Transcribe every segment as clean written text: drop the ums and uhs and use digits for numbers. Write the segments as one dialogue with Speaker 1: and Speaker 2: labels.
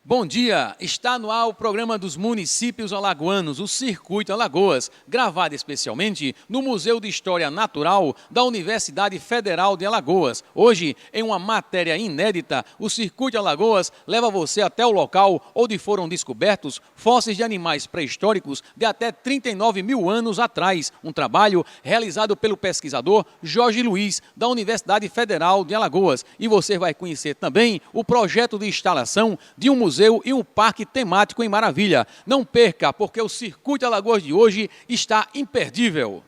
Speaker 1: Bom dia, está no ar o programa dos municípios alagoanos, o Circuito Alagoas, gravado especialmente no Museu de História Natural da Universidade Federal de Alagoas. Hoje, em uma matéria inédita, o Circuito Alagoas leva você até o local onde foram descobertos fósseis de animais pré-históricos de até 39 mil anos atrás. Um trabalho realizado pelo pesquisador Jorge Luiz, da Universidade Federal de Alagoas. E você vai conhecer também o projeto de instalação de um museu e um parque temático em Maravilha. Não perca, porque o Circuito Alagoas de hoje está imperdível.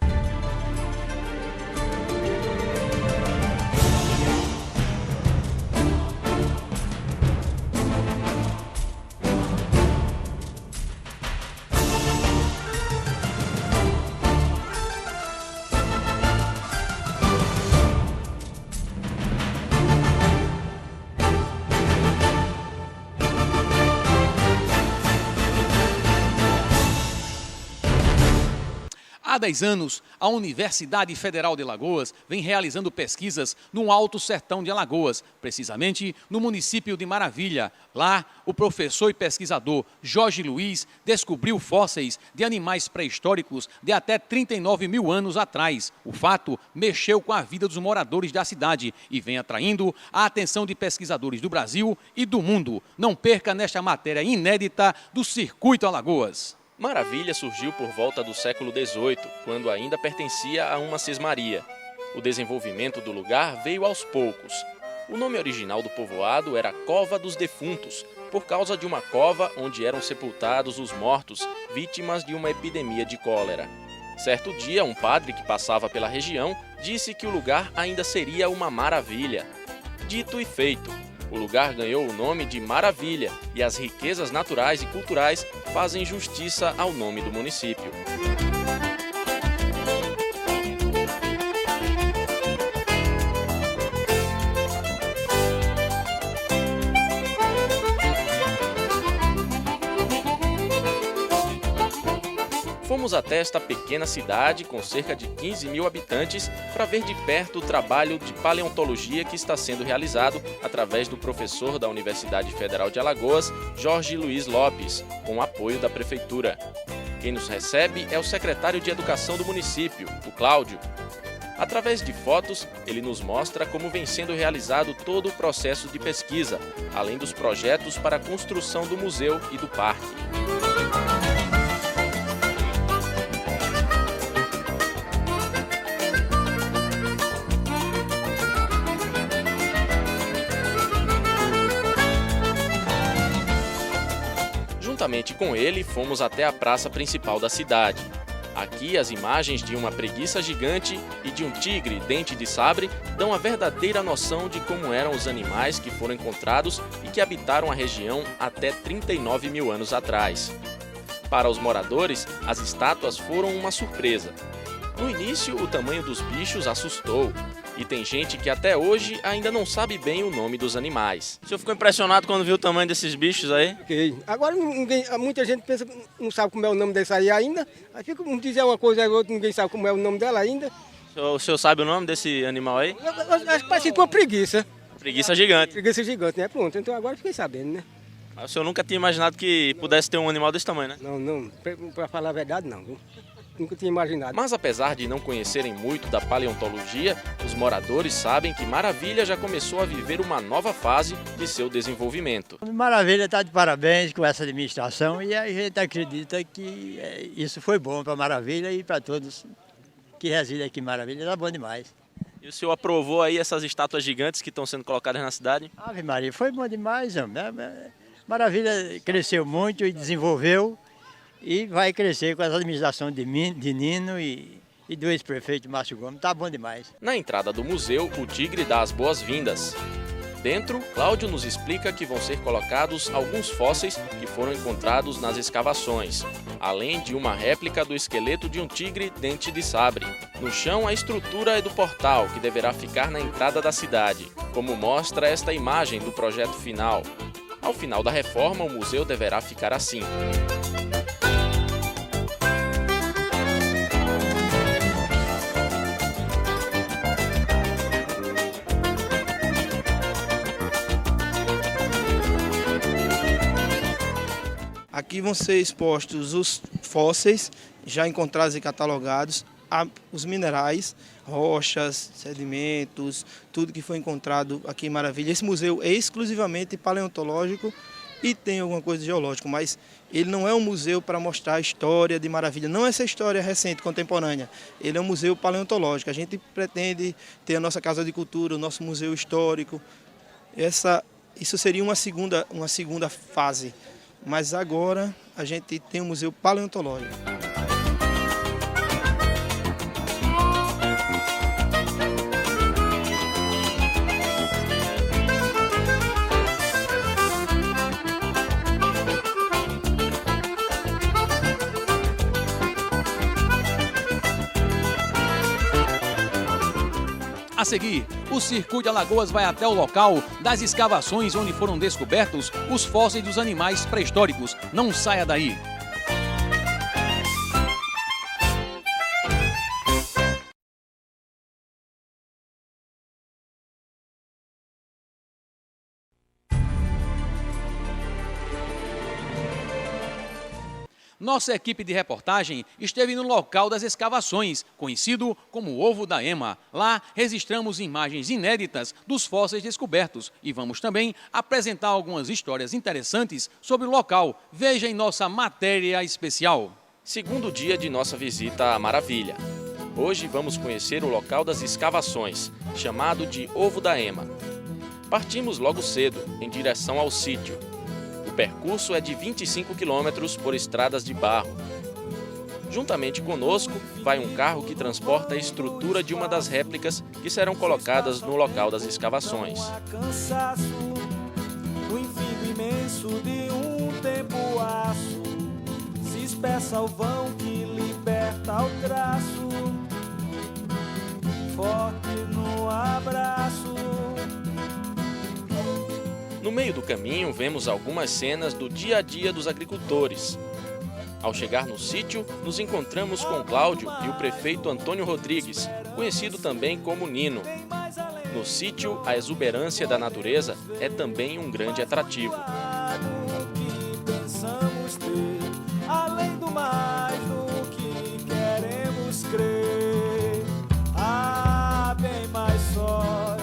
Speaker 1: Há 10 anos, a Universidade Federal de Alagoas vem realizando pesquisas no Alto Sertão de Alagoas, precisamente no município de Maravilha. Lá, o professor e pesquisador Jorge Luiz descobriu fósseis de animais pré-históricos de até 39 mil anos atrás. O fato mexeu com a vida dos moradores da cidade e vem atraindo a atenção de pesquisadores do Brasil e do mundo. Não perca nesta matéria inédita do Circuito Alagoas.
Speaker 2: Maravilha surgiu por volta do século XVIII, quando ainda pertencia a uma sesmaria. O desenvolvimento do lugar veio aos poucos. O nome original do povoado era Cova dos Defuntos, por causa de uma cova onde eram sepultados os mortos, vítimas de uma epidemia de cólera. Certo dia, um padre que passava pela região disse que o lugar ainda seria uma maravilha. Dito e feito. O lugar ganhou o nome de Maravilha e as riquezas naturais e culturais fazem justiça ao nome do município. Fomos até esta pequena cidade com cerca de 15 mil habitantes para ver de perto o trabalho de paleontologia que está sendo realizado através do professor da Universidade Federal de Alagoas, Jorge Luiz Lopes, com o apoio da Prefeitura. Quem nos recebe é o secretário de Educação do município, o Cláudio. Através de fotos, ele nos mostra como vem sendo realizado todo o processo de pesquisa, além dos projetos para a construção do museu e do parque. Juntamente com ele, fomos até a praça principal da cidade. Aqui, as imagens de uma preguiça gigante e de um tigre dente de sabre dão a verdadeira noção de como eram os animais que foram encontrados e que habitaram a região até 39 mil anos atrás. Para os moradores, as estátuas foram uma surpresa. No início, o tamanho dos bichos assustou. E tem gente que até hoje ainda não sabe bem o nome dos animais. O senhor ficou impressionado quando viu o tamanho desses bichos aí?
Speaker 3: Fiquei. Agora muita gente pensa que não sabe como é o nome desse aí ainda. Aí fica um dizer uma coisa e outra, ninguém sabe como é o nome dela ainda.
Speaker 2: O senhor sabe o nome desse animal aí?
Speaker 3: Eu acho que parece com uma preguiça.
Speaker 2: Preguiça gigante.
Speaker 3: Preguiça gigante, né? Pronto, então agora fiquei sabendo, né?
Speaker 2: Mas o senhor nunca tinha imaginado que pudesse ter um animal desse tamanho, né?
Speaker 3: Não, pra falar a verdade não, viu? Nunca tinha imaginado.
Speaker 2: Mas apesar de não conhecerem muito da paleontologia, os moradores sabem que Maravilha já começou a viver uma nova fase de seu desenvolvimento.
Speaker 4: Maravilha está de parabéns com essa administração e a gente acredita que isso foi bom para Maravilha e para todos que residem aqui em Maravilha. Está bom demais.
Speaker 2: E o senhor aprovou aí essas estátuas gigantes que estão sendo colocadas na cidade?
Speaker 4: Ave Maria, foi bom demais. Maravilha cresceu muito e desenvolveu. E vai crescer com essa administração de Nino e do ex-prefeito Márcio Gomes. Tá bom demais.
Speaker 2: Na entrada do museu, o tigre dá as boas-vindas. Dentro, Cláudio nos explica que vão ser colocados alguns fósseis que foram encontrados nas escavações, além de uma réplica do esqueleto de um tigre dente de sabre. No chão, a estrutura é do portal, que deverá ficar na entrada da cidade, como mostra esta imagem do projeto final. Ao final da reforma, o museu deverá ficar assim.
Speaker 5: Aqui vão ser expostos os fósseis já encontrados e catalogados, os minerais, rochas, sedimentos, tudo que foi encontrado aqui em Maravilha. Esse museu é exclusivamente paleontológico e tem alguma coisa geológica, mas ele não é um museu para mostrar a história de Maravilha, não essa história recente, contemporânea. Ele é um museu paleontológico. A gente pretende ter a nossa Casa de Cultura, o nosso museu histórico. Isso seria uma segunda fase, mas agora a gente tem um museu paleontológico.
Speaker 1: A seguir, o Circuito Alagoas vai até o local das escavações onde foram descobertos os fósseis dos animais pré-históricos. Não saia daí! Nossa equipe de reportagem esteve no local das escavações, conhecido como Ovo da Ema. Lá, registramos imagens inéditas dos fósseis descobertos e vamos também apresentar algumas histórias interessantes sobre o local. Veja em nossa matéria especial.
Speaker 2: Segundo dia de nossa visita à Maravilha. Hoje vamos conhecer o local das escavações, chamado de Ovo da Ema. Partimos logo cedo, em direção ao sítio. O percurso é de 25 quilômetros por estradas de barro. Juntamente conosco, vai um carro que transporta a estrutura de uma das réplicas que serão colocadas no local das escavações.
Speaker 6: No infinito imenso de um tempo aço, se espessa o vão que liberta o traço, forte no abraço.
Speaker 2: No meio do caminho, vemos algumas cenas do dia a dia dos agricultores. Ao chegar no sítio, nos encontramos com Cláudio e o prefeito Antônio Rodrigues, conhecido também como Nino. No sítio, a exuberância da natureza é também um grande atrativo.
Speaker 6: Além do mais do que queremos crer, há bem mais sóis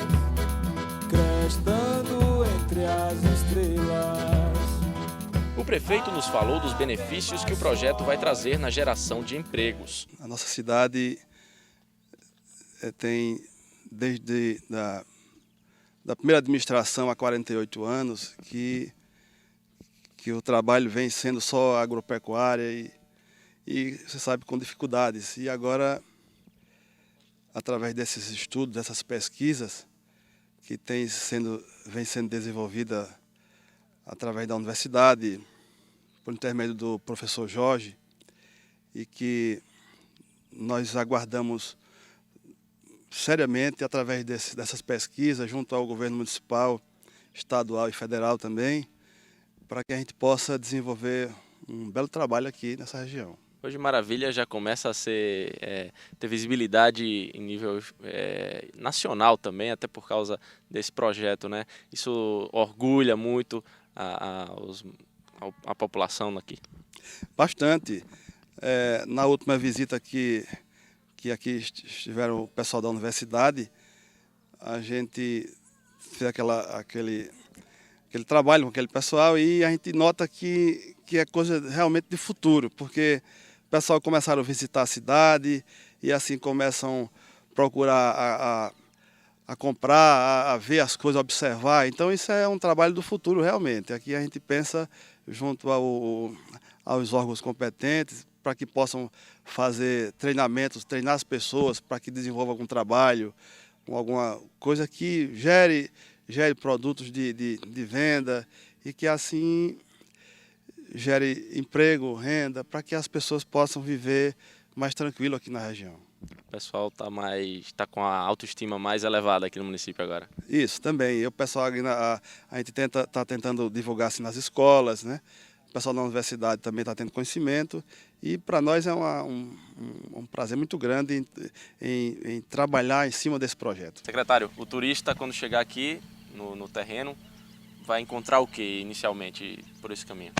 Speaker 6: crestando entre as estrelas.
Speaker 2: O prefeito nos falou dos benefícios que o projeto vai trazer na geração de empregos.
Speaker 7: A nossa cidade tem, desde da primeira administração há 48 anos, que o trabalho vem sendo só agropecuária e você sabe, com dificuldades. E agora, através desses estudos, dessas pesquisas, que vem sendo desenvolvida através da universidade, por intermédio do professor Jorge, e que nós aguardamos seriamente, através dessas pesquisas, junto ao governo municipal, estadual e federal também, para que a gente possa desenvolver um belo trabalho aqui nessa região.
Speaker 2: Hoje Maravilha já começa a ter visibilidade em nível nacional também, até por causa desse projeto, né? Isso orgulha muito a população aqui.
Speaker 7: Bastante. Na última visita que aqui estiveram o pessoal da universidade, a gente fez aquele trabalho com aquele pessoal e a gente nota que é coisa realmente de futuro, porque o pessoal começaram a visitar a cidade e assim começam a procurar a comprar, a ver as coisas, a observar. Então isso é um trabalho do futuro realmente. Aqui a gente pensa junto aos órgãos competentes para que possam fazer treinamentos, treinar as pessoas para que desenvolvam algum trabalho, alguma coisa que gere produtos de venda e que assim gere emprego, renda, para que as pessoas possam viver mais tranquilo aqui na região.
Speaker 2: O pessoal tá com a autoestima mais elevada aqui no município agora.
Speaker 7: Isso, também. E o pessoal, a gente está tentando divulgar assim, nas escolas, né? O pessoal da universidade também está tendo conhecimento e para nós é um prazer muito grande em trabalhar em cima desse projeto.
Speaker 2: Secretário, o turista quando chegar aqui no terreno vai encontrar o que inicialmente por esse caminho?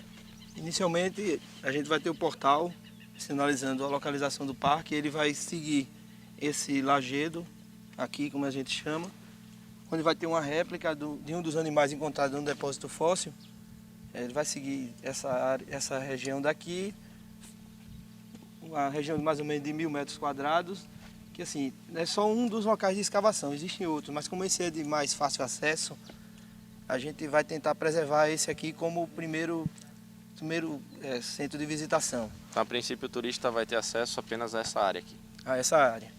Speaker 5: Inicialmente, a gente vai ter o portal sinalizando a localização do parque. Ele vai seguir esse lajedo, aqui como a gente chama, onde vai ter uma réplica de um dos animais encontrados no depósito fóssil. Ele vai seguir essa região daqui, uma região de mais ou menos de 1.000 metros quadrados, que assim, é só um dos locais de escavação, existem outros, mas como esse é de mais fácil acesso, a gente vai tentar preservar esse aqui como o primeiro centro de visitação.
Speaker 2: Então, a princípio, o turista vai ter acesso apenas a essa área aqui.
Speaker 5: A essa área,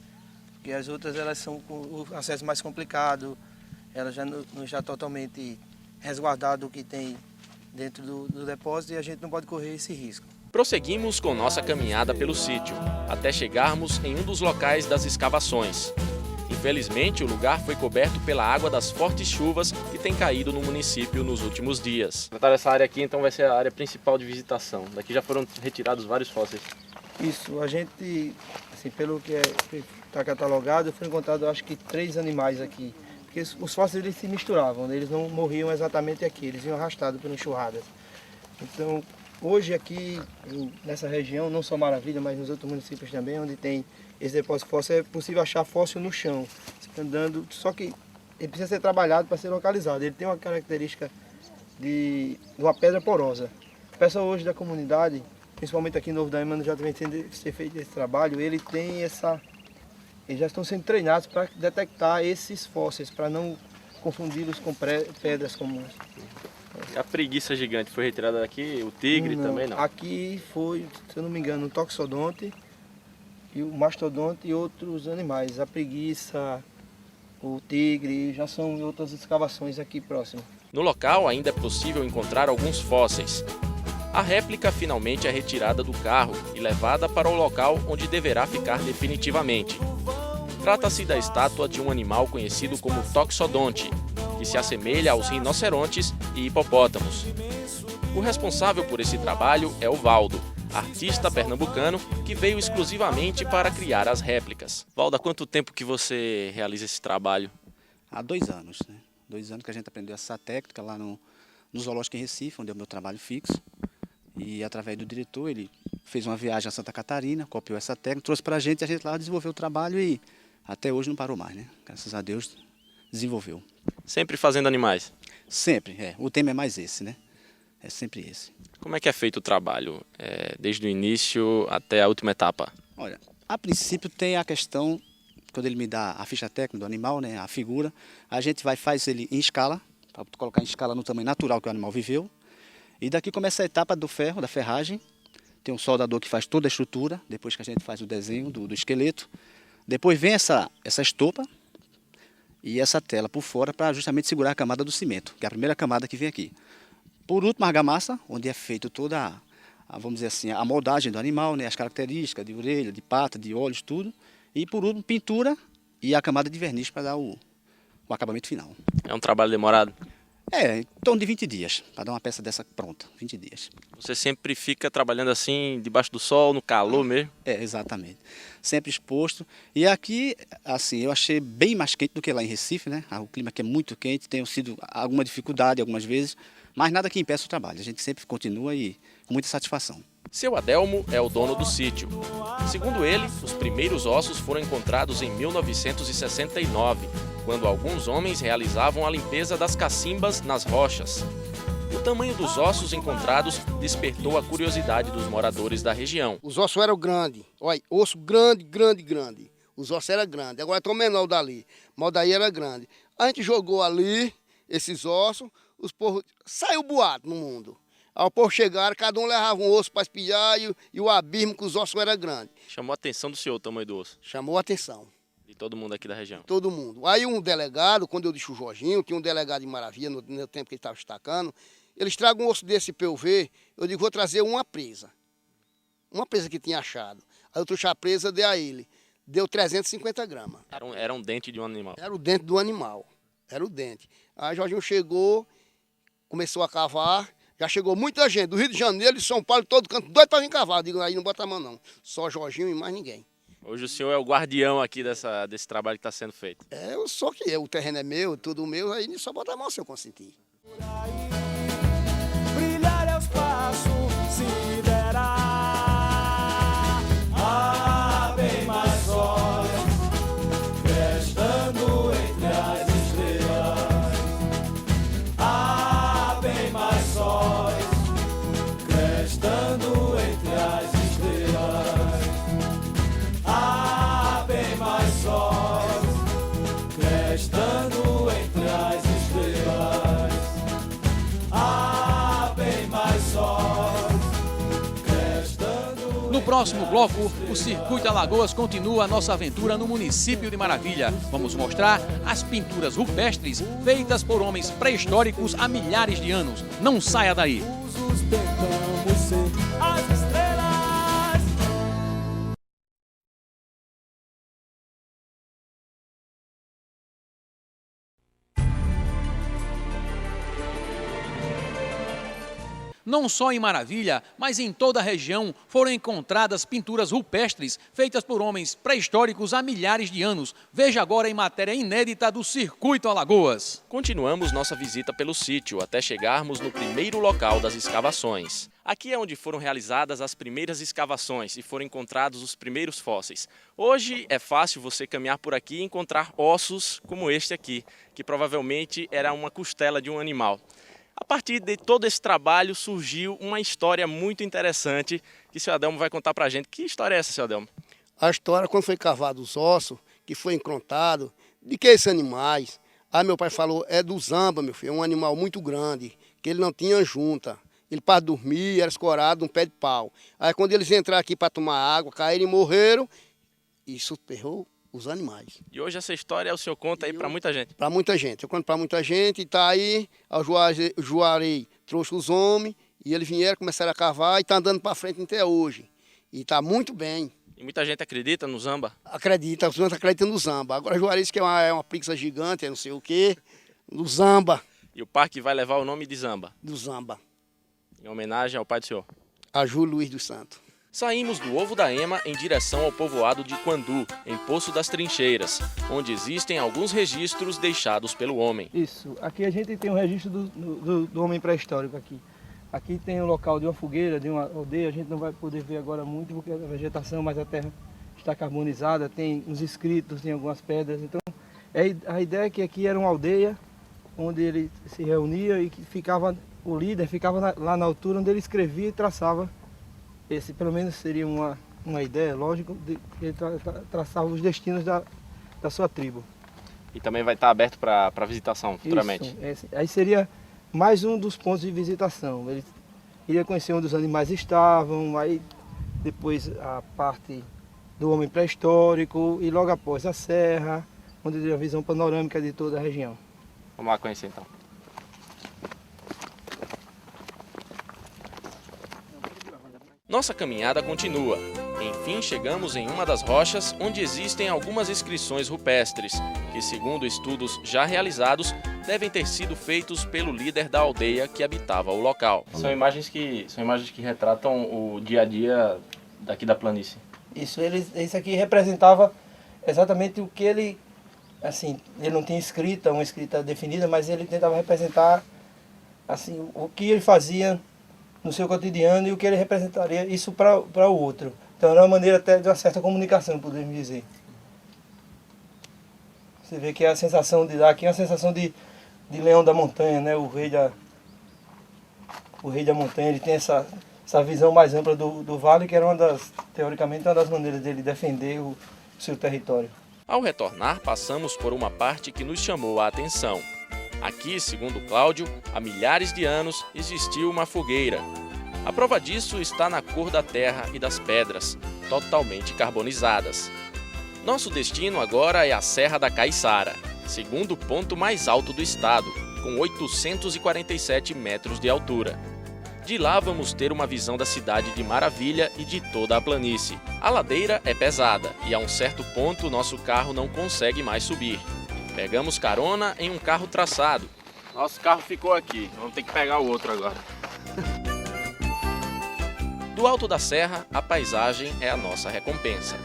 Speaker 5: porque as outras elas são com o acesso mais complicado, elas já não está totalmente resguardado o que tem dentro do depósito e a gente não pode correr esse risco.
Speaker 2: Prosseguimos com nossa caminhada pelo sítio, até chegarmos em um dos locais das escavações. Infelizmente, o lugar foi coberto pela água das fortes chuvas que têm caído no município nos últimos dias. Essa área aqui então vai ser a área principal de visitação. Daqui já foram retirados vários fósseis.
Speaker 5: Isso, a gente, assim, pelo que está catalogado, foi encontrado acho que 3 animais aqui. Porque os fósseis eles se misturavam, eles não morriam exatamente aqui, eles iam arrastados por enxurradas. Então, hoje aqui, nessa região, não só Maravilha, mas nos outros municípios também, onde tem esse depósito fóssil, é possível achar fóssil no chão, andando, só que ele precisa ser trabalhado para ser localizado. Ele tem uma característica de uma pedra porosa. O pessoal hoje da comunidade, principalmente aqui em Novo Daima, já vem ser feito esse trabalho, eles já estão sendo treinados para detectar esses fósseis, para não confundi-los com pedras comuns.
Speaker 2: A preguiça gigante foi retirada daqui, o tigre também não?
Speaker 5: Aqui foi, se eu não me engano, o toxodonte, e o mastodonte e outros animais. A preguiça, o tigre, já são outras escavações aqui próximas.
Speaker 2: No local ainda é possível encontrar alguns fósseis. A réplica finalmente é retirada do carro e levada para o local onde deverá ficar definitivamente. Trata-se da estátua de um animal conhecido como toxodonte, que se assemelha aos rinocerontes e hipopótamos. O responsável por esse trabalho é o Valdo, artista pernambucano que veio exclusivamente para criar as réplicas. Valdo, há quanto tempo que você realiza esse trabalho?
Speaker 8: Há 2 anos, né? 2 anos que a gente aprendeu essa técnica lá no Zoológico em Recife, onde é o meu trabalho fixo. E através do diretor, ele fez uma viagem a Santa Catarina, copiou essa técnica, trouxe para a gente lá desenvolveu o trabalho e até hoje não parou mais, né? Graças a Deus desenvolveu.
Speaker 2: Sempre fazendo animais?
Speaker 8: Sempre, o tema é mais esse, né? É sempre esse.
Speaker 2: Como é que é feito o trabalho, desde o início até a última etapa?
Speaker 8: Olha, a princípio tem a questão, quando ele me dá a ficha técnica do animal, né, a figura, a gente faz ele em escala, para colocar em escala no tamanho natural que o animal viveu. E daqui começa a etapa do ferro, da ferragem. Tem um soldador que faz toda a estrutura, depois que a gente faz o desenho do esqueleto. Depois vem essa estopa e essa tela por fora para justamente segurar a camada do cimento, que é a primeira camada que vem aqui. Por último, a argamassa, onde é feito toda vamos dizer assim, a moldagem do animal, né, as características de orelha, de pata, de olhos, tudo. E por último, pintura e a camada de verniz para dar o acabamento final.
Speaker 2: É um trabalho demorado?
Speaker 8: Em torno de 20 dias, para dar uma peça dessa pronta, 20 dias.
Speaker 2: Você sempre fica trabalhando assim, debaixo do sol, no calor mesmo?
Speaker 8: Exatamente. Sempre exposto. E aqui, assim, eu achei bem mais quente do que lá em Recife, né? O clima aqui é muito quente, tem sido alguma dificuldade algumas vezes, mas nada que impeça o trabalho. A gente sempre continua e com muita satisfação.
Speaker 2: Seu Adelmo é o dono do sítio. Segundo ele, os primeiros ossos foram encontrados em 1969, quando alguns homens realizavam a limpeza das cacimbas nas rochas. O tamanho dos ossos encontrados despertou a curiosidade dos moradores da região.
Speaker 9: Os ossos eram grandes, olha, osso grande. Os ossos eram grandes, agora estão menor dali, mas daí era grande. A gente jogou ali esses ossos, os povos, saiu boato no mundo. Ao povo chegaram, cada um levava um osso para espiar e o abismo que os ossos eram grandes.
Speaker 2: Chamou a atenção do senhor o tamanho do osso?
Speaker 9: Chamou a atenção.
Speaker 2: De todo mundo aqui da região?
Speaker 9: Todo mundo. Aí um delegado, quando eu disse o Jorginho, tinha um delegado de Maravilha, no tempo que ele estava destacando, eles tragam um osso desse para eu ver, eu digo, vou trazer uma presa que tinha achado. Aí eu trouxe a presa, dei a ele, deu 350 gramas.
Speaker 2: Era um dente de um animal?
Speaker 9: Era o dente do animal, era o dente. Aí o Jorginho chegou, começou a cavar, já chegou muita gente, do Rio de Janeiro, de São Paulo, todo canto, doido para vir cavar. Digo, aí não bota a mão não, só Jorginho e mais ninguém.
Speaker 2: Hoje o senhor é o guardião aqui desse trabalho que está sendo feito.
Speaker 9: Eu sou que o terreno é meu, tudo meu, aí só bota a mão se eu consentir.
Speaker 6: Brilhar é os passos, considerar. Há bem mais sóis crestando entre as estrelas. Há bem mais sóis crestando entre as estrelas. Há bem mais sóis crestando entre as estrelas. Há bem mais sóis crestando.
Speaker 1: No próximo bloco, o Circuito Alagoas continua a nossa aventura no município de Maravilha. Vamos mostrar as pinturas rupestres feitas por homens pré-históricos há milhares de anos. Não saia daí!
Speaker 6: Os tentamos ser as estrelas.
Speaker 1: Não só em Maravilha, mas em toda a região foram encontradas pinturas rupestres feitas por homens pré-históricos há milhares de anos. Veja agora em matéria inédita do Circuito Alagoas.
Speaker 2: Continuamos nossa visita pelo sítio até chegarmos no primeiro local das escavações. Aqui é onde foram realizadas as primeiras escavações e foram encontrados os primeiros fósseis. Hoje é fácil você caminhar por aqui e encontrar ossos como este aqui, que provavelmente era uma costela de um animal. A partir de todo esse trabalho surgiu uma história muito interessante que o senhor Adelmo vai contar pra gente. Que história é essa, senhor Adelmo?
Speaker 9: A história, quando foi cavado os ossos, que foi encontrado, de que esses animais? Aí meu pai falou, é do zamba, meu filho, é um animal muito grande, que ele não tinha junta. Ele para dormir, era escorado num pé de pau. Aí quando eles entraram aqui para tomar água, caíram e morreram, isso ferrou os animais.
Speaker 2: E hoje essa história o senhor conta aí para muita gente?
Speaker 9: Para muita gente. Eu conto para muita gente, e tá aí, o Juarez trouxe os homens, e eles vieram, começaram a cavar, e tá andando para frente até hoje. E tá muito bem.
Speaker 2: E muita gente acredita no zamba?
Speaker 9: Acredita, os outros acreditam no zamba. Agora Juarez, que é uma pizza gigante, não sei o quê, no zamba.
Speaker 2: E o parque vai levar o nome de zamba?
Speaker 9: Do zamba.
Speaker 2: Em homenagem ao pai do senhor?
Speaker 9: A Júlio Luiz dos Santos.
Speaker 2: Saímos do Ovo da Ema em direção ao povoado de Quandu, em Poço das Trincheiras, onde existem alguns registros deixados pelo homem.
Speaker 3: Isso, aqui a gente tem um registro do homem pré-histórico aqui. Aqui tem o local de uma fogueira, de uma aldeia, a gente não vai poder ver agora muito porque a vegetação, mas a terra está carbonizada, tem uns escritos, tem algumas pedras. Então, a ideia é que aqui era uma aldeia onde ele se reunia e que ficava, o líder ficava lá na altura onde ele escrevia e traçava. Esse pelo menos seria uma ideia, lógico, de que ele traçava os destinos da sua tribo.
Speaker 2: E também vai estar aberto para visitação futuramente?
Speaker 3: Isso, aí seria mais um dos pontos de visitação. Ele iria conhecer onde os animais estavam, aí depois a parte do homem pré-histórico e logo após a serra, onde teria a visão panorâmica de toda a região.
Speaker 2: Vamos lá conhecer então. Nossa caminhada continua. Enfim, chegamos em uma das rochas onde existem algumas inscrições rupestres, que, segundo estudos já realizados, devem ter sido feitos pelo líder da aldeia que habitava o local. São imagens que retratam o dia a dia daqui da planície.
Speaker 3: Isso aqui representava exatamente o que ele, assim, ele não tinha uma escrita definida, mas ele tentava representar, assim, o que ele fazia no seu cotidiano e o que ele representaria isso para o outro. Então era uma maneira até de uma certa comunicação, podemos dizer. Você vê que a sensação de dar aqui é uma sensação de leão da montanha, né? O rei da montanha, ele tem essa visão mais ampla do vale, que era teoricamente uma das maneiras dele defender o seu território.
Speaker 2: Ao retornar, passamos por uma parte que nos chamou a atenção. Aqui, segundo Cláudio, há milhares de anos existiu uma fogueira. A prova disso está na cor da terra e das pedras, totalmente carbonizadas. Nosso destino agora é a Serra da Caiçara, segundo ponto mais alto do estado, com 847 metros de altura. De lá vamos ter uma visão da cidade de Maravilha e de toda a planície. A ladeira é pesada e a um certo ponto nosso carro não consegue mais subir. Pegamos carona em um carro traçado. Nosso carro ficou aqui, vamos ter que pegar o outro agora. Do alto da serra, a paisagem é a nossa recompensa.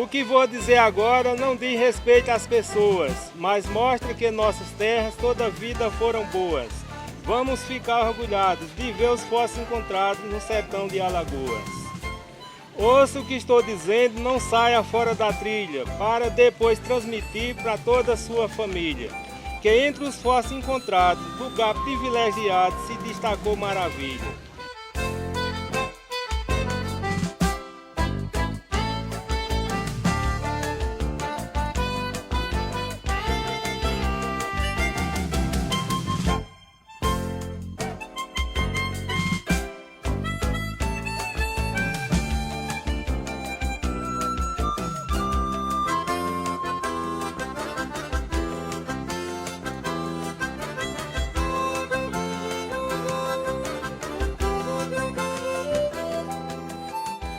Speaker 10: O que vou dizer agora não diz respeito às pessoas, mas mostra que nossas terras toda a vida foram boas. Vamos ficar orgulhados de ver os fósseis encontrados no sertão de Alagoas. Ouça o que estou dizendo, não saia fora da trilha, para depois transmitir para toda a sua família. Que entre os fósseis encontrados, lugar privilegiado se destacou Maravilha.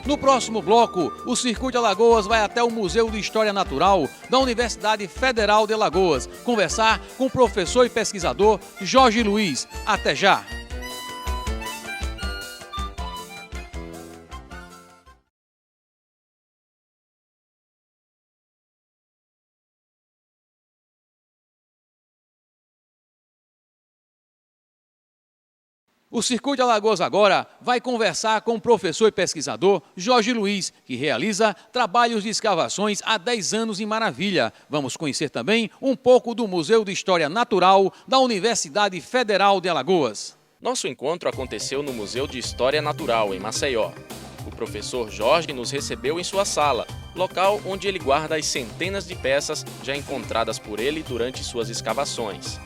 Speaker 1: No próximo bloco, o Circuito Alagoas vai até o Museu de História Natural da Universidade Federal de Alagoas conversar com o professor e pesquisador Jorge Luiz. Até já! O Circuito Alagoas agora vai conversar com o professor e pesquisador Jorge Luiz, que realiza trabalhos de escavações há 10 anos em Maravilha. Vamos conhecer também um pouco do Museu de História Natural da Universidade Federal de Alagoas.
Speaker 2: Nosso encontro aconteceu no Museu de História Natural, em Maceió. O professor Jorge nos recebeu em sua sala, local onde ele guarda as centenas de peças já encontradas por ele durante suas escavações.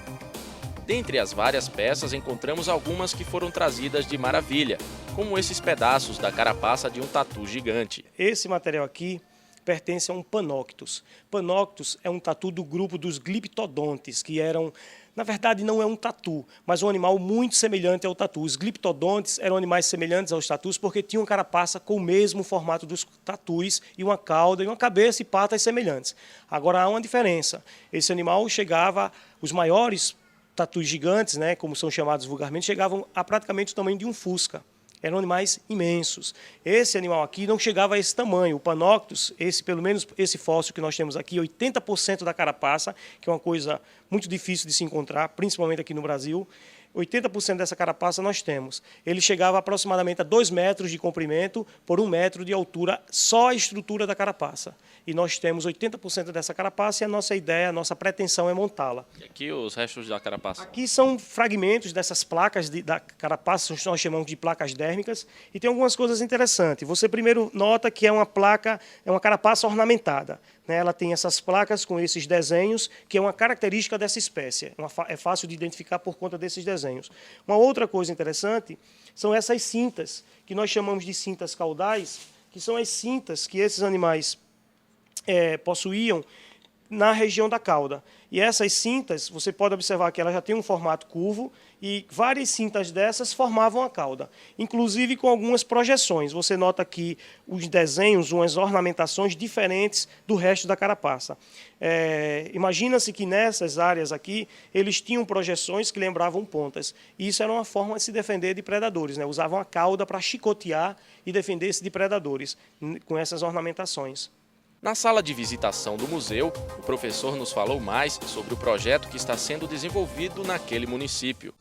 Speaker 2: Dentre as várias peças, encontramos algumas que foram trazidas de Maravilha, como esses pedaços da carapaça de um tatu gigante.
Speaker 10: Esse material aqui pertence a um Panoctus. Panoctus é um tatu do grupo dos Glyptodontes, que eram, na verdade não é um tatu, mas um animal muito semelhante ao tatu. Os Glyptodontes eram animais semelhantes aos tatus porque tinham carapaça com o mesmo formato dos tatus e uma cauda e uma cabeça e patas semelhantes. Agora há uma diferença. Esse animal chegava, os maiores tatus gigantes, né, como são chamados vulgarmente, chegavam a praticamente o tamanho de um fusca. Eram animais imensos. Esse animal aqui não chegava a esse tamanho. O Panoctus, pelo menos esse fóssil que nós temos aqui, 80% da carapaça, que é uma coisa muito difícil de se encontrar, principalmente aqui no Brasil, 80% dessa carapaça nós temos. Ele chegava aproximadamente a 2 metros de comprimento por 1 metro de altura, só a estrutura da carapaça. E nós temos 80% dessa carapaça e a nossa ideia, a nossa pretensão é montá-la.
Speaker 2: E aqui os restos da carapaça?
Speaker 10: Aqui são fragmentos dessas placas da carapaça, nós chamamos de placas dérmicas, e tem algumas coisas interessantes. Você primeiro nota que é uma placa, é uma carapaça ornamentada. Ela tem essas placas com esses desenhos, que é uma característica dessa espécie. É fácil de identificar por conta desses desenhos. Uma outra coisa interessante são essas cintas, que nós chamamos de cintas caudais, que são as cintas que esses animais possuíam na região da cauda. E essas cintas, você pode observar que elas já têm um formato curvo e várias cintas dessas formavam a cauda, inclusive com algumas projeções. Você nota aqui os desenhos, umas ornamentações diferentes do resto da carapaça. Imagina-se que nessas áreas aqui, eles tinham projeções que lembravam pontas. E isso era uma forma de se defender de predadores, né? Usavam a cauda para chicotear e defender-se de predadores com essas ornamentações.
Speaker 2: Na sala de visitação do museu, o professor nos falou mais sobre o projeto que está sendo desenvolvido naquele município.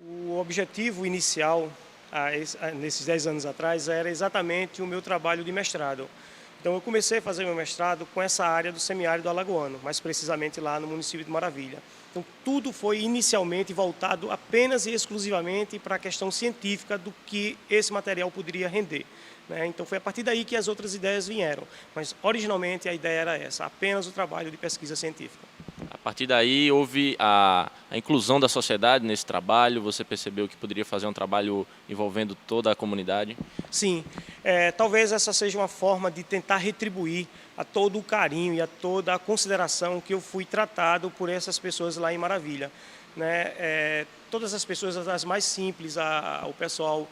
Speaker 10: O objetivo inicial, nesses 10 anos atrás, era exatamente o meu trabalho de mestrado. Então eu comecei a fazer meu mestrado com essa área do semiárido alagoano, mais precisamente lá no município de Maravilha. Então tudo foi inicialmente voltado apenas e exclusivamente para a questão científica do que esse material poderia render, né? Então foi a partir daí que as outras ideias vieram, mas originalmente a ideia era essa, apenas o trabalho de pesquisa científica.
Speaker 2: A partir daí houve a inclusão da sociedade nesse trabalho, você percebeu que poderia fazer um trabalho envolvendo toda a comunidade?
Speaker 10: Sim, talvez essa seja uma forma de tentar retribuir a todo o carinho e a toda a consideração que eu fui tratado por essas pessoas lá em Maravilha, né? Todas as pessoas, as mais simples, o pessoal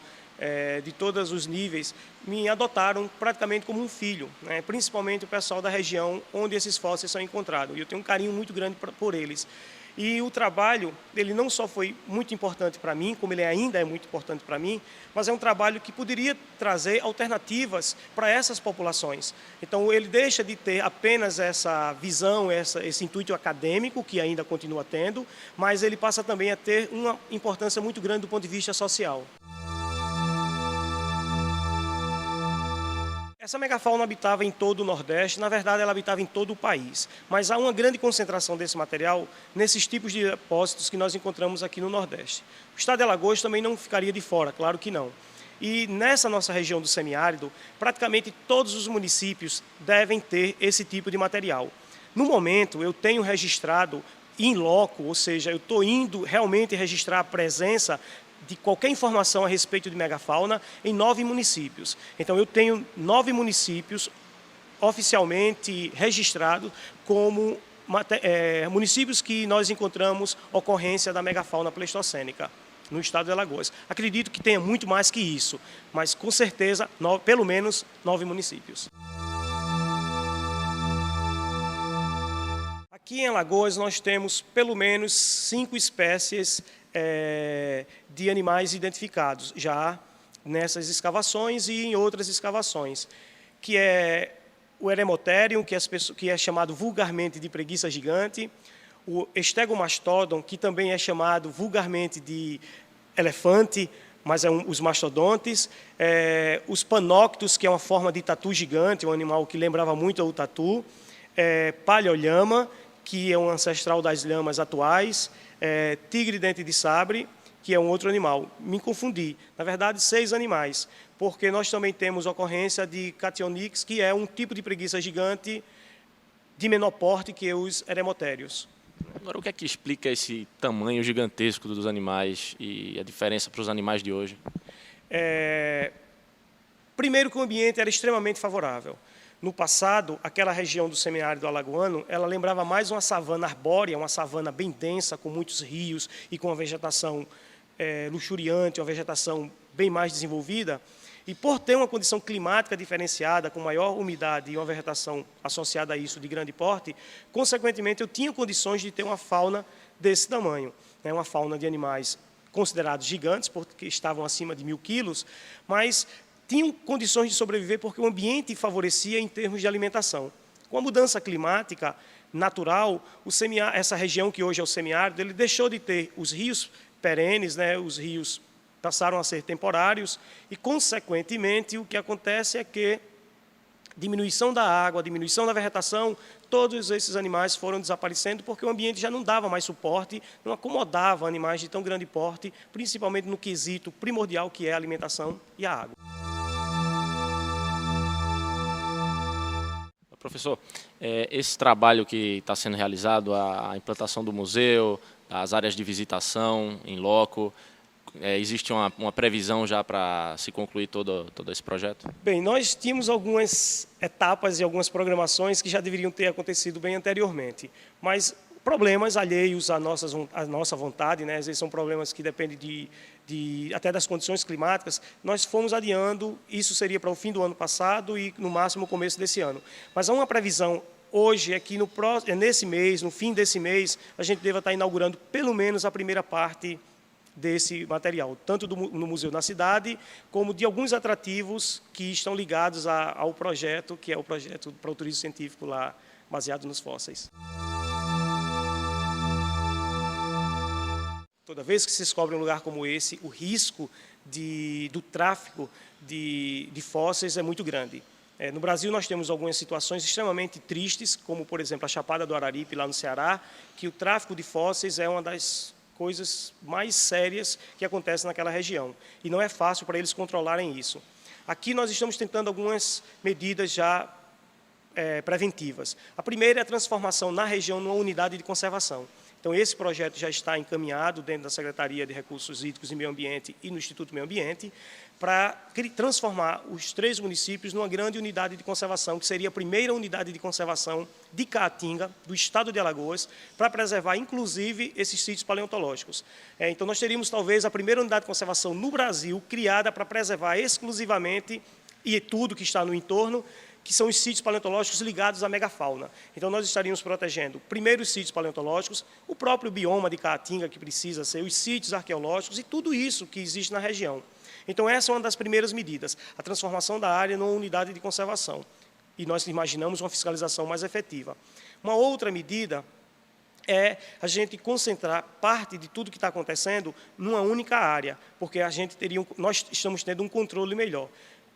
Speaker 10: de todos os níveis, me adotaram praticamente como um filho, né? Principalmente o pessoal da região onde esses fósseis são encontrados. E eu tenho um carinho muito grande por eles. E o trabalho, ele não só foi muito importante para mim, como ele ainda é muito importante para mim, mas é um trabalho que poderia trazer alternativas para essas populações. Então, ele deixa de ter apenas essa visão, esse intuito acadêmico, que ainda continua tendo, mas ele passa também a ter uma importância muito grande do ponto de vista social. Essa megafauna habitava em todo o Nordeste, na verdade ela habitava em todo o país, mas há uma grande concentração desse material nesses tipos de depósitos que nós encontramos aqui no Nordeste. O estado de Alagoas também não ficaria de fora, claro que não. E nessa nossa região do semiárido, praticamente todos os municípios devem ter esse tipo de material. No momento, eu tenho registrado in loco, ou seja, eu estou indo realmente registrar a presença de qualquer informação a respeito de megafauna em 9 municípios. Então, eu tenho 9 municípios oficialmente registrados como municípios que nós encontramos ocorrência da megafauna pleistocênica no estado de Alagoas. Acredito que tenha muito mais que isso, mas com certeza, pelo menos 9 municípios. Aqui em Alagoas nós temos pelo menos 5 espécies de animais identificados já nessas escavações e em outras escavações, que é o Eremotherium, que é chamado vulgarmente de preguiça gigante, o Stegomastodon, que também é chamado vulgarmente de elefante, mas os mastodontes, os Panoctus, que é uma forma de tatu gigante, um animal que lembrava muito o tatu, Paleolhama, que é um ancestral das lhamas atuais, tigre dente de sabre, que é um outro animal. Me confundi. Na verdade, 6 animais, porque nós também temos ocorrência de Cationyx, que é um tipo de preguiça gigante de menor porte que os Eremotheriums.
Speaker 2: Agora, o que é que explica esse tamanho gigantesco dos animais e a diferença para os animais de hoje?
Speaker 10: Primeiro que o ambiente era extremamente favorável. No passado, aquela região do semiárido alagoano, ela lembrava mais uma savana arbórea, uma savana bem densa, com muitos rios e com uma vegetação luxuriante, uma vegetação bem mais desenvolvida. E por ter uma condição climática diferenciada, com maior umidade e uma vegetação associada a isso de grande porte, consequentemente eu tinha condições de ter uma fauna desse tamanho. Uma fauna de animais considerados gigantes, porque estavam acima de 1000 quilos, mas tinham condições de sobreviver porque o ambiente favorecia em termos de alimentação. Com a mudança climática natural, essa região que hoje é o semiárido, ele deixou de ter os rios perenes, os rios passaram a ser temporários e, consequentemente, o que acontece é que diminuição da água, diminuição da vegetação, todos esses animais foram desaparecendo porque o ambiente já não dava mais suporte, não acomodava animais de tão grande porte, principalmente no quesito primordial que é a alimentação e a água.
Speaker 2: Professor, esse trabalho que está sendo realizado, a implantação do museu, as áreas de visitação em loco, existe uma previsão já para se concluir todo esse projeto? Bem,
Speaker 10: nós tínhamos algumas etapas e algumas programações que já deveriam ter acontecido bem anteriormente, mas problemas alheios à nossa vontade, às vezes são problemas que dependem até das condições climáticas, nós fomos adiando, isso seria para o fim do ano passado e no máximo o começo desse ano. Mas há uma previsão hoje é que nesse mês, no fim desse mês, a gente deva estar inaugurando pelo menos a primeira parte desse material, tanto no museu na cidade, como de alguns atrativos que estão ligados ao projeto, que é o projeto para o turismo científico lá, baseado nos fósseis. Toda vez que se descobre um lugar como esse, o risco do tráfico de fósseis é muito grande. No Brasil, nós temos algumas situações extremamente tristes, como, por exemplo, a Chapada do Araripe, lá no Ceará, que o tráfico de fósseis é uma das coisas mais sérias que acontecem naquela região. E não é fácil para eles controlarem isso. Aqui nós estamos tentando algumas medidas já preventivas. A primeira é a transformação na região numa unidade de conservação. Então, esse projeto já está encaminhado dentro da Secretaria de Recursos Hídricos e Meio Ambiente e no Instituto Meio Ambiente para transformar os 3 municípios numa grande unidade de conservação, que seria a primeira unidade de conservação de Caatinga, do estado de Alagoas, para preservar, inclusive, esses sítios paleontológicos. Então, nós teríamos, talvez, a primeira unidade de conservação no Brasil, criada para preservar exclusivamente e tudo que está no entorno, que são os sítios paleontológicos ligados à megafauna. Então, nós estaríamos protegendo, primeiro, os sítios paleontológicos, o próprio bioma de Caatinga, que precisa ser, os sítios arqueológicos e tudo isso que existe na região. Então, essa é uma das primeiras medidas, a transformação da área numa unidade de conservação. E nós imaginamos uma fiscalização mais efetiva. Uma outra medida é a gente concentrar parte de tudo que está acontecendo numa única área, porque nós estamos tendo um controle melhor.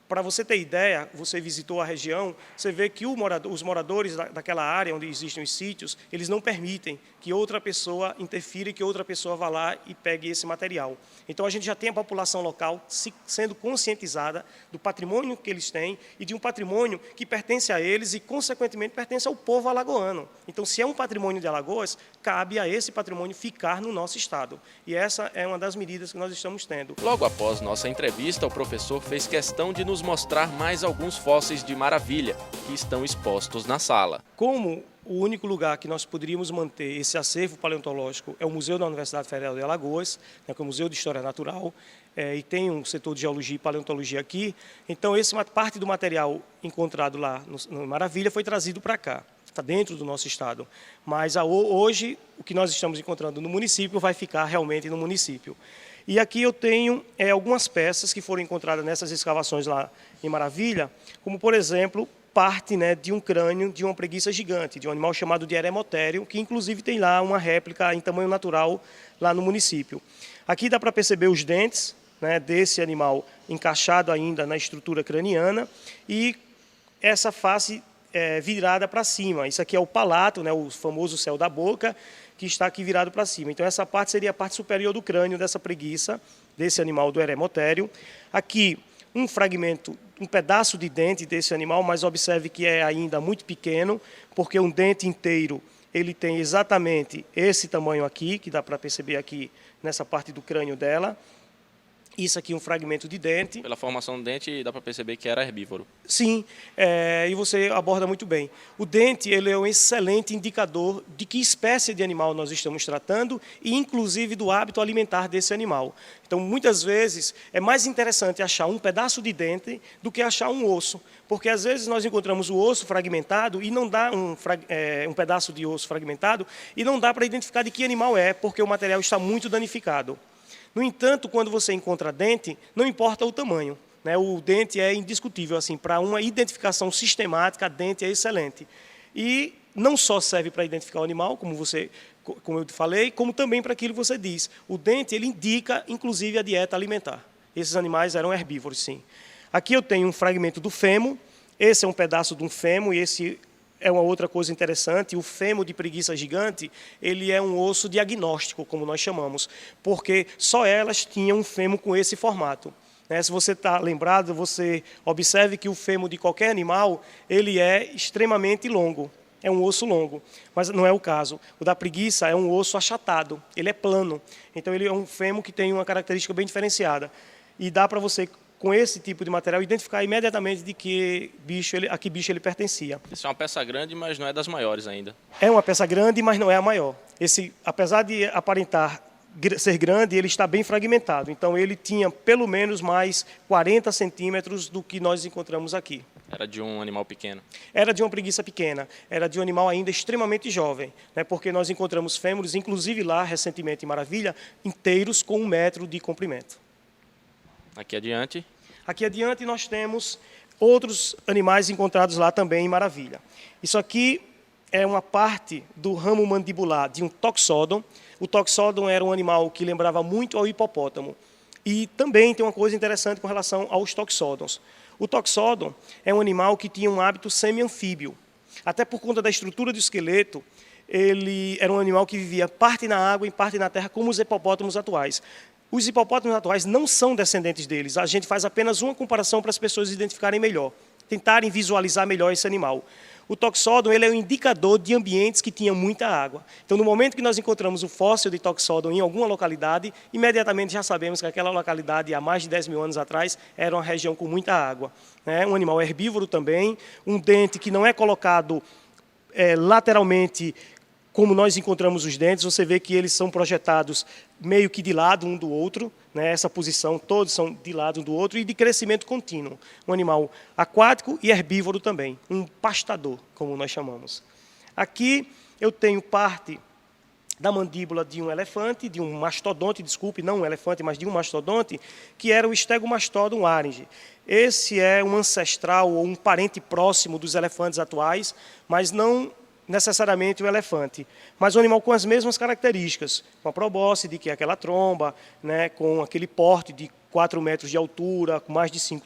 Speaker 10: Para você ter ideia, você visitou a região, você vê que os moradores daquela área onde existem os sítios, eles não permitem que outra pessoa interfira e que outra pessoa vá lá e pegue esse material. Então, a gente já tem a população local sendo conscientizada do patrimônio que eles têm e de um patrimônio que pertence a eles e, consequentemente, pertence ao povo alagoano. Então, se é um patrimônio de Alagoas, cabe a esse patrimônio ficar no nosso estado. E essa é uma das medidas que nós estamos tendo.
Speaker 2: Logo após nossa entrevista, o professor fez questão de nos mostrar mais alguns fósseis de maravilha que estão expostos na sala.
Speaker 10: Como o único lugar que nós poderíamos manter esse acervo paleontológico é o Museu da Universidade Federal de Alagoas, que é o Museu de História Natural, e tem um setor de geologia e paleontologia aqui. Então, parte do material encontrado lá no Maravilha foi trazido para cá, está dentro do nosso estado. Mas hoje, o que nós estamos encontrando no município vai ficar realmente no município. E aqui eu tenho algumas peças que foram encontradas nessas escavações lá em Maravilha, como, por exemplo, parte, né, de um crânio de uma preguiça gigante, de um animal chamado de Eremotério, que inclusive tem lá uma réplica em tamanho natural lá no município. Aqui dá para perceber os dentes, né, desse animal encaixado ainda na estrutura craniana e essa face virada para cima. Isso aqui é o palato, né, o famoso céu da boca, que está aqui virado para cima. Então, essa parte seria a parte superior do crânio dessa preguiça, desse animal do Eremotério. Aqui, um fragmento, um pedaço de dente desse animal, mas observe que é ainda muito pequeno, porque um dente inteiro, ele tem exatamente esse tamanho aqui, que dá para perceber aqui nessa parte do crânio dela. Isso aqui é um fragmento de dente.
Speaker 2: Pela formação do dente, dá para perceber que era herbívoro.
Speaker 10: Sim, e você aborda muito bem. O dente ele é um excelente indicador de que espécie de animal nós estamos tratando e, inclusive, do hábito alimentar desse animal. Então, muitas vezes, é mais interessante achar um pedaço de dente do que achar um osso, porque, às vezes, nós encontramos o osso fragmentado e não dá um pedaço de osso fragmentado e não dá para identificar de que animal é, porque o material está muito danificado. No entanto, quando você encontra dente, não importa o tamanho, né? O dente é indiscutível, assim, para uma identificação sistemática, dente é excelente. E não só serve para identificar o animal, como eu falei, como também para aquilo que você diz. O dente, ele indica, inclusive, a dieta alimentar. Esses animais eram herbívoros, sim. Aqui eu tenho um fragmento do fêmur, esse é um pedaço de um fêmur, e esse é uma outra coisa interessante, o fêmur de preguiça gigante, ele é um osso diagnóstico, como nós chamamos, porque só elas tinham um fêmur com esse formato. Se você está lembrado, você observe que o fêmur de qualquer animal, ele é extremamente longo, é um osso longo, mas não é o caso. O da preguiça é um osso achatado, ele é plano, então ele é um fêmur que tem uma característica bem diferenciada. E dá para você, com esse tipo de material, identificar imediatamente de a que bicho ele pertencia.
Speaker 2: Isso é uma peça grande, mas não é das maiores ainda.
Speaker 10: É uma peça grande, mas não é a maior. Apesar de aparentar ser grande, ele está bem fragmentado. Então, ele tinha pelo menos mais 40 centímetros do que nós encontramos aqui.
Speaker 2: Era de um animal pequeno?
Speaker 10: Era de uma preguiça pequena. Era de um animal ainda extremamente jovem, né? Porque nós encontramos fêmures, inclusive lá, recentemente em Maravilha, inteiros com 1 metro de comprimento.
Speaker 2: Aqui adiante?
Speaker 10: Aqui adiante nós temos outros animais encontrados lá também em Maravilha. Isso aqui é uma parte do ramo mandibular de um toxodon. O toxodon era um animal que lembrava muito ao hipopótamo. E também tem uma coisa interessante com relação aos toxodons. O toxodon é um animal que tinha um hábito semi-anfíbio. Até por conta da estrutura do esqueleto, ele era um animal que vivia parte na água e parte na terra, como os hipopótamos atuais. Os hipopótamos atuais não são descendentes deles. A gente faz apenas uma comparação para as pessoas identificarem melhor, tentarem visualizar melhor esse animal. O toxodon ele é um indicador de ambientes que tinham muita água. Então, no momento que nós encontramos o fóssil de toxodon em alguma localidade, imediatamente já sabemos que aquela localidade, há mais de 10 mil anos atrás, era uma região com muita água. Um animal herbívoro também, um dente que não é colocado lateralmente como nós encontramos os dentes, você vê que eles são projetados meio que de lado um do outro, né? Essa posição, todos são de lado um do outro e de crescimento contínuo. Um animal aquático e herbívoro também, um pastador, como nós chamamos. Aqui eu tenho parte da mandíbula de um elefante, de um mastodonte, desculpe, não um elefante, mas de um mastodonte, que era o Stegomastodon aringe. Esse é um ancestral ou um parente próximo dos elefantes atuais, mas não necessariamente o elefante, mas um animal com as mesmas características, com a probóscide, que é aquela tromba, né, com aquele porte de 4 metros de altura, com mais de 5